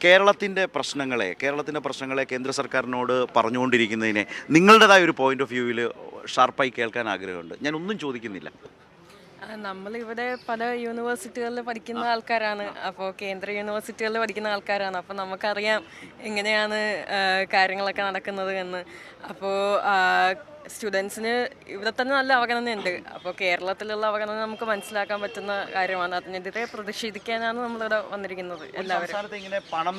കേരളത്തിൻ്റെ പ്രശ്നങ്ങളെ കേന്ദ്ര സർക്കാരിനോട് പറഞ്ഞുകൊണ്ടിരിക്കുന്നതിനെ നിങ്ങളുടേതായ ഒരു പോയിന്റ് ഓഫ് വ്യൂവിൽ ഷാർപ്പായി കേൾക്കാൻ ആഗ്രഹമുണ്ട്. ഞാൻ ഒന്നും ചോദിക്കുന്നില്ല. നമ്മളിവിടെ പല യൂണിവേഴ്സിറ്റികളിൽ പഠിക്കുന്ന ആൾക്കാരാണ്. അപ്പോൾ കേന്ദ്ര യൂണിവേഴ്സിറ്റികളിൽ പഠിക്കുന്ന ആൾക്കാരാണ്. അപ്പോൾ നമുക്കറിയാം എങ്ങനെയാണ് കാര്യങ്ങളൊക്കെ നടക്കുന്നത് എന്ന്. അപ്പോൾ സ്റ്റുഡൻസിന് ഇവിടെ തന്നെ നല്ല അവഗണനയുണ്ട്. അപ്പോൾ കേരളത്തിലുള്ള അവഗണന നമുക്ക് മനസ്സിലാക്കാൻ പറ്റുന്ന കാര്യമാണ്. അതിനെതിരെ പ്രതിഷേധിക്കാനാണ് നമ്മളിവിടെ വന്നിരിക്കുന്നത്. സംസ്ഥാനത്തെ ഇങ്ങനെ പണം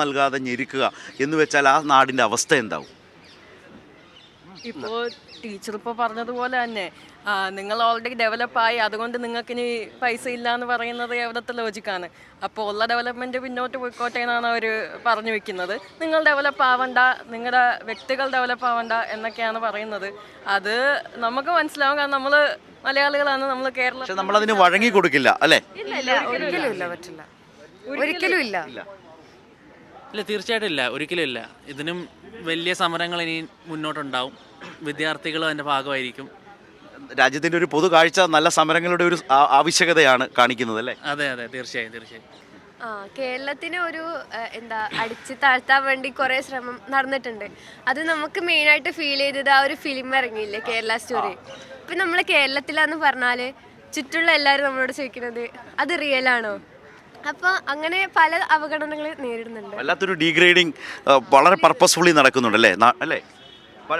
നൽകാതെ ഞെരുക്കുക എന്ന് വെച്ചാൽ ആ നാടിൻ്റെ അവസ്ഥ എന്താവും? ഇപ്പോൾ ടീച്ചർ ഇപ്പോൾ പറഞ്ഞതുപോലെ തന്നെ നിങ്ങൾ ഓൾറെഡി ഡെവലപ്പായി, അതുകൊണ്ട് നിങ്ങൾക്കിനി പൈസ ഇല്ല എന്ന് പറയുന്നത് എവിടത്തെ ലോജിക്കാണ്? അപ്പോൾ ഉള്ള ഡെവലപ്മെൻറ്റ് പിന്നോട്ട് പോയിക്കോട്ടെ എന്നാണ് അവർ പറഞ്ഞു വെക്കുന്നത്. നിങ്ങൾ ഡെവലപ്പ് ആവണ്ട, നിങ്ങളുടെ വ്യക്തികൾ ഡെവലപ്പ് ആവണ്ട എന്നൊക്കെയാണ് പറയുന്നത്. അത് നമുക്ക് മനസ്സിലാവും, കാരണം നമ്മൾ മലയാളികളാണ്, നമ്മൾ കേരളം. നമ്മളതിന് വഴങ്ങി കൊടുക്കില്ല അല്ലേ? ഒരിക്കലും ഇല്ല. ഇല്ല, തീർച്ചയായിട്ടും ഇല്ല, ഒരിക്കലും ഇല്ല. ഇതിനും വലിയ സമരങ്ങൾ ഇനി മുന്നോട്ടുണ്ടാവും. വിദ്യാർത്ഥികളും അതിൻ്റെ ഭാഗമായിരിക്കും. രാജ്യത്തിൻ്റെ ഒരു പൊതു കാഴ്ച നല്ല സമരങ്ങളുടെ ഒരു ആവശ്യകതയാണ് കാണിക്കുന്നത് അല്ലേ? അതെ അതെ, തീർച്ചയായും. കേരളത്തിന് ഒരു അടിച്ചു താഴ്ത്താൻ വേണ്ടി കുറേ ശ്രമം നടന്നിട്ടുണ്ട്. അത് നമുക്ക് മെയിനായിട്ട് ഫീൽ ചെയ്തത് ആ ഒരു ഫിലിം ഇറങ്ങിയില്ലേ, കേരള സ്റ്റോറി. ഇപ്പം നമ്മൾ കേരളത്തിലാന്ന് പറഞ്ഞാൽ ചുറ്റുള്ള എല്ലാവരും നമ്മളോട് ചോദിക്കുന്നത് അത് റിയൽ ആണോ? അപ്പോൾ അങ്ങനെ പല അവഗണനകൾ നേരിടുന്നുണ്ട്. വല്ലാത്തൊരു ഡീഗ്രേഡിങ് വളരെ പർപ്പസ്ഫുള്ളി നടക്കുന്നുണ്ടല്ലേ അല്ലേ?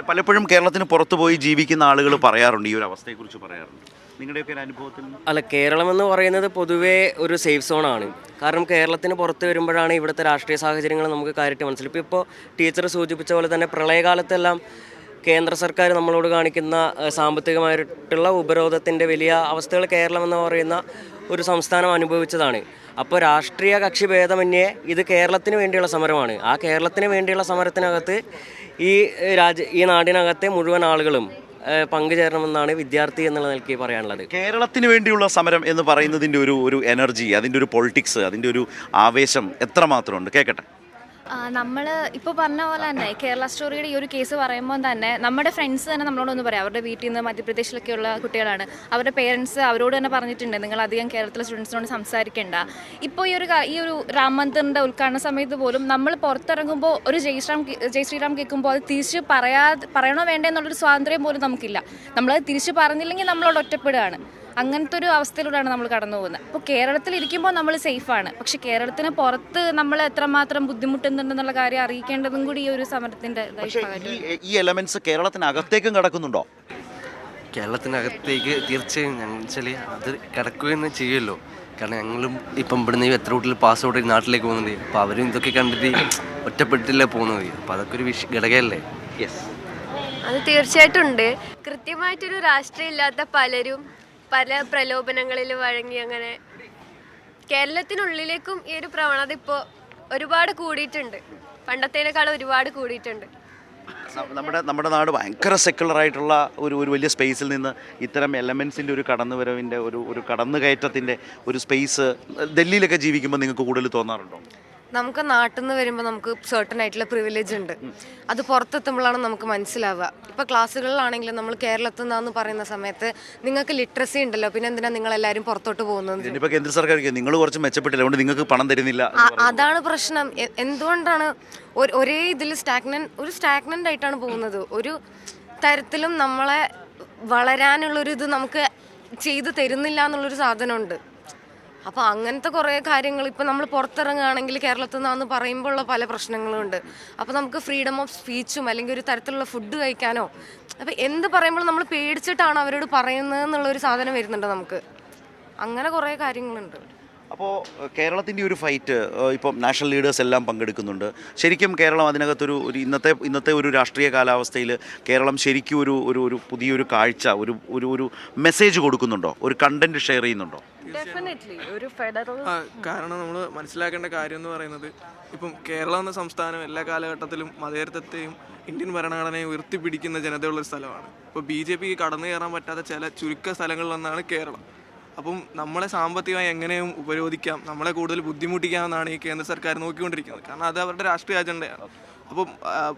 പലപ്പോഴും കേരളത്തിന് പുറത്തു പോയി ജീവിക്കുന്ന ആളുകൾ പറയാറുണ്ട്, ഈ ഒരു അവസ്ഥയെക്കുറിച്ച് പറയാറുണ്ട്. നിങ്ങളുടെയൊക്കെ അനുഭവത്തിൽ? അല്ല, കേരളം എന്ന് പറയുന്നത് പൊതുവേ ഒരു സേഫ് സോണാണ്. കാരണം കേരളത്തിന് പുറത്ത് വരുമ്പോഴാണ് ഇവിടുത്തെ രാഷ്ട്രീയ സാഹചര്യങ്ങൾ നമുക്ക് കാര്യമായിട്ട് മനസ്സിലാവും. ഇപ്പോൾ ടീച്ചർ സൂചിപ്പിച്ച പോലെ തന്നെ പ്രളയകാലത്തെല്ലാം കേന്ദ്ര സർക്കാർ നമ്മളോട് കാണിക്കുന്ന സാമ്പത്തികമായിട്ടുള്ള ഉപരോധത്തിൻ്റെ വലിയ അവസ്ഥകൾ കേരളം എന്ന് പറയുന്ന ഒരു സംസ്ഥാനം അനുഭവിച്ചതാണ്. അപ്പോൾ രാഷ്ട്രീയ കക്ഷി ഭേദമന്യേ ഇത് കേരളത്തിന് വേണ്ടിയുള്ള സമരമാണ്. ആ കേരളത്തിന് വേണ്ടിയുള്ള സമരത്തിനകത്ത് ഈ നാടിനകത്തെ മുഴുവൻ ആളുകളും പങ്കുചേരണമെന്നാണ് വിദ്യാർത്ഥി എന്നുള്ള നിലയ്ക്ക് പറയാനുള്ളത്. കേരളത്തിന് വേണ്ടിയുള്ള സമരം എന്ന് പറയുന്നതിൻ്റെ ഒരു എനർജി, അതിൻ്റെ ഒരു പൊളിറ്റിക്സ്, അതിൻ്റെ ഒരു ആവേശം എത്രമാത്രമുണ്ട്? കേൾക്കട്ടെ. നമ്മൾ ഇപ്പോൾ പറഞ്ഞ പോലെ തന്നെ കേരള സ്റ്റോറിയുടെ ഈ ഒരു കേസ് പറയുമ്പോൾ തന്നെ നമ്മുടെ ഫ്രണ്ട്സ് തന്നെ നമ്മളോടൊന്ന് പറയാം. അവരുടെ വീട്ടിൽ നിന്ന് മധ്യപ്രദേശിലൊക്കെയുള്ള കുട്ടികളാണ്. അവരുടെ പേരൻസ് അവരോട് തന്നെ പറഞ്ഞിട്ടുണ്ട്, നിങ്ങൾ അധികം കേരളത്തിലെ സ്റ്റുഡൻസിനോട് സംസാരിക്കേണ്ട. ഇപ്പോൾ ഈ ഒരു രാം മന്ദിറിൻ്റെ ഉദ്ഘാടന സമയത്ത് പോലും നമ്മൾ പുറത്തിറങ്ങുമ്പോൾ ഒരു ജയ് ശ്രീറാം കേൾക്കുമ്പോൾ അത് തിരിച്ച് പറയണോ വേണ്ടേ എന്നുള്ളൊരു സ്വാതന്ത്ര്യം പോലും നമുക്കില്ല. നമ്മളത് തിരിച്ച് പറഞ്ഞില്ലെങ്കിൽ നമ്മളോട് ഒറ്റപ്പെടുകയാണ്. അങ്ങനത്തെ ഒരു അവസ്ഥയിലൂടെയാണ് നമ്മൾ കടന്നു പോകുന്നത്. അപ്പോൾ കേരളത്തിൽ ഇരിക്കുമ്പോൾ നമ്മൾ സേഫാണ്, പക്ഷെ കേരളത്തിന് പുറത്ത് നമ്മൾ എത്രമാത്രം ബുദ്ധിമുട്ടുന്നുണ്ടെന്നുള്ള കാര്യം അറിയിക്കേണ്ടതും കൂടി ഈ ഒരു സമരത്തിൻ്റെ ഈ എലമെന്റ്സ് കേരളത്തിനകത്തേക്കും കടക്കുന്നുണ്ടോ? കേരളത്തിനകത്തേക്ക് തീർച്ചയായും അത് കിടക്കുകയെന്ന് ചെയ്യുമല്ലോ. കാരണം ഞങ്ങളും ഇപ്പം ഇവിടുന്ന് എത്ര വീട്ടിൽ പാസ്പോർട്ട് നാട്ടിലേക്ക് പോകുന്നുണ്ട്. അപ്പോൾ അവരും ഇതൊക്കെ കണ്ടിട്ട് ഒറ്റപ്പെട്ടില്ല പോകുന്നത്. അപ്പോൾ അതൊക്കെ ഒരു ഘടകമല്ലേ? അത് തീർച്ചയായിട്ടും ഉണ്ട്. കൃത്യമായിട്ടൊരു രാഷ്ട്രീയം ഇല്ലാത്ത പലരും പല പ്രലോഭനങ്ങളിൽ വഴങ്ങി അങ്ങനെ കേരളത്തിനുള്ളിലേക്കും ഈ ഒരു പ്രവണത ഇപ്പോൾ ഒരുപാട് കൂടിയിട്ടുണ്ട്. പണ്ടത്തേനേക്കാളും ഒരുപാട് കൂടിയിട്ടുണ്ട്. നമ്മുടെ നാട് ഭയങ്കര സെക്യുലറായിട്ടുള്ള ഒരു വലിയ സ്പേസിൽ നിന്ന് ഇത്തരം എലമെൻസിൻ്റെ ഒരു കടന്നുവരവിൻ്റെ ഒരു കടന്നുകയറ്റത്തിൻ്റെ ഒരു സ്പേസ് ഡൽഹിയിലൊക്കെ ജീവിക്കുമ്പോൾ നിങ്ങൾക്ക് കൂടുതൽ തോന്നാറുണ്ടോ? നമുക്ക് നാട്ടിൽ നിന്ന് വരുമ്പോൾ നമുക്ക് സർട്ടൺ ആയിട്ടുള്ള പ്രിവിലേജ് ഉണ്ട്. അത് പുറത്തെത്തുമ്പോഴാണ് നമുക്ക് മനസ്സിലാവുക. ഇപ്പോൾ ക്ലാസ്സുകളിലാണെങ്കിലും നമ്മൾ കേരളത്തിൽ നിന്നാന്ന് പറയുന്ന സമയത്ത് നിങ്ങൾക്ക് ലിറ്ററസി ഉണ്ടല്ലോ, പിന്നെ എന്തിനാണ് നിങ്ങളെല്ലാവരും പുറത്തോട്ട് പോകുന്നത്? ഇപ്പോൾ കേന്ദ്ര സർക്കാർ നിങ്ങൾ കുറച്ച് മെച്ചപ്പെട്ടില്ല, അതുകൊണ്ട് നിങ്ങൾക്ക് പണം തരുന്നില്ല. അതാണ് പ്രശ്നം. എന്തുകൊണ്ടാണ് ഒരേ ഇതിൽ സ്റ്റാഗ്നൻ്റ് ആയിട്ടാണ് പോകുന്നത്? ഒരു തരത്തിലും നമ്മളെ വളരാനുള്ളൊരു ഇത് നമുക്ക് ചെയ്തു തരുന്നില്ല എന്നുള്ളൊരു സാധനമുണ്ട്. അപ്പോൾ അങ്ങനത്തെ കുറേ കാര്യങ്ങൾ ഇപ്പോൾ നമ്മൾ പുറത്തിറങ്ങുകയാണെങ്കിൽ കേരളത്തിൽ നിന്നാന്ന് പറയുമ്പോഴുള്ള പല പ്രശ്നങ്ങളും ഉണ്ട്. അപ്പോൾ നമുക്ക് ഫ്രീഡം ഓഫ് സ്പീച്ചും അല്ലെങ്കിൽ ഒരു തരത്തിലുള്ള ഫുഡ് കഴിക്കാനോ, അപ്പോൾ എന്ത് പറയുമ്പോഴും നമ്മൾ പേടിച്ചിട്ടാണ് അവരോട് പറയുന്നത് എന്നുള്ളൊരു സാധനം വരുന്നുണ്ട് നമുക്ക്. അങ്ങനെ കുറേ കാര്യങ്ങളുണ്ട്. അപ്പോൾ കേരളത്തിൻ്റെ ഒരു ഫൈറ്റ് ഇപ്പം നാഷണൽ ലീഡേഴ്സ് എല്ലാം പങ്കെടുക്കുന്നുണ്ട്. ശരിക്കും കേരളം അതിനകത്തൊരു ഇന്നത്തെ ഒരു രാഷ്ട്രീയ കാലാവസ്ഥയിൽ കേരളം ശരിക്കും ഒരു പുതിയൊരു കാഴ്ച, ഒരു മെസ്സേജ് കൊടുക്കുന്നുണ്ടോ? ഒരു കണ്ടന്റ് ഷെയർ ചെയ്യുന്നുണ്ടോ? കാരണം നമ്മൾ മനസ്സിലാക്കേണ്ട കാര്യം എന്ന് പറയുന്നത്, ഇപ്പം കേരളം എന്ന സംസ്ഥാനം എല്ലാ കാലഘട്ടത്തിലും മതേതരത്വത്തെയും ഇന്ത്യൻ ഭരണഘടനയെ ഉയർത്തിപ്പിടിക്കുന്ന ജനതയുള്ളൊരു സ്ഥലമാണ്. ഇപ്പോൾ BJP കടന്നു കയറാൻ പറ്റാത്ത ചില ചുരുക്ക സ്ഥലങ്ങളിലൊന്നാണ് കേരളം. അപ്പം നമ്മളെ സാമ്പത്തികമായി എങ്ങനെയും ഉപരോധിക്കാം, നമ്മളെ കൂടുതൽ ബുദ്ധിമുട്ടിക്കാമെന്നാണ് ഈ കേന്ദ്ര സർക്കാർ നോക്കിക്കൊണ്ടിരിക്കുന്നത്. കാരണം അത് അവരുടെ രാഷ്ട്രീയ അജണ്ടയാണ്. അപ്പം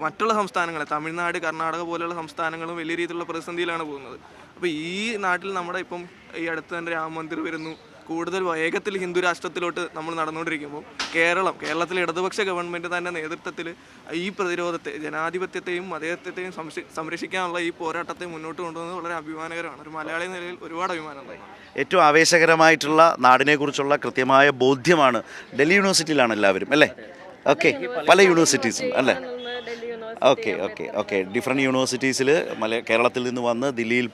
മറ്റുള്ള സംസ്ഥാനങ്ങളെ തമിഴ്നാട്, കർണാടക പോലെയുള്ള സംസ്ഥാനങ്ങളും വലിയ രീതിയിലുള്ള പ്രതിസന്ധിയിലാണ് പോകുന്നത്. അപ്പോൾ ഈ നാട്ടിൽ നമ്മുടെ ഇപ്പം ഈ അടുത്ത് തന്നെ രാം മന്ദിർ വരുന്നു, കൂടുതൽ വേഗത്തിൽ ഹിന്ദു രാഷ്ട്രത്തിലോട്ട് നമ്മൾ നടന്നുകൊണ്ടിരിക്കുമ്പോൾ കേരളത്തിലെ ഇടതുപക്ഷ ഗവൺമെൻറ് തന്നെ നേതൃത്വത്തിൽ ഈ പ്രതിരോധത്തെ, ജനാധിപത്യത്തെയും മതേതരത്തെയും സംരക്ഷിക്കാനുള്ള ഈ പോരാട്ടത്തെ മുന്നോട്ട് കൊണ്ടുപോകുന്നത് വളരെ അഭിമാനകരമാണ്. ഒരു മലയാളി നിലയിൽ ഒരുപാട് അഭിമാനമുണ്ടായി. ഏറ്റവും ആവേശകരമായിട്ടുള്ള നാടിനെക്കുറിച്ചുള്ള കൃത്യമായ ബോധ്യമാണ്. ഡൽഹി യൂണിവേഴ്സിറ്റിയിലാണ് എല്ലാവരും അല്ലേ? ഓക്കെ, പല യൂണിവേഴ്സിറ്റീസും അല്ലേ? ഓക്കെ ഡിഫറെൻറ്റ് യൂണിവേഴ്സിറ്റീസിൽ കേരളത്തിൽ നിന്ന് വന്ന് ദില്ലിയിൽ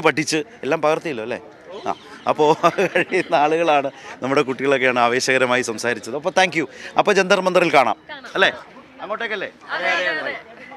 പഠിച്ച് എല്ലാം പകർത്തിയല്ലോ അല്ലേ? അപ്പോൾ കഴിയുന്ന ആളുകളാണ് നമ്മുടെ കുട്ടികളൊക്കെയാണ് ആവേശകരമായി സംസാരിച്ചത്. അപ്പോൾ താങ്ക് യു. അപ്പോൾ ജന്തർ മന്ദറിൽ കാണാം അല്ലേ? അങ്ങോട്ടേക്കല്ലേ?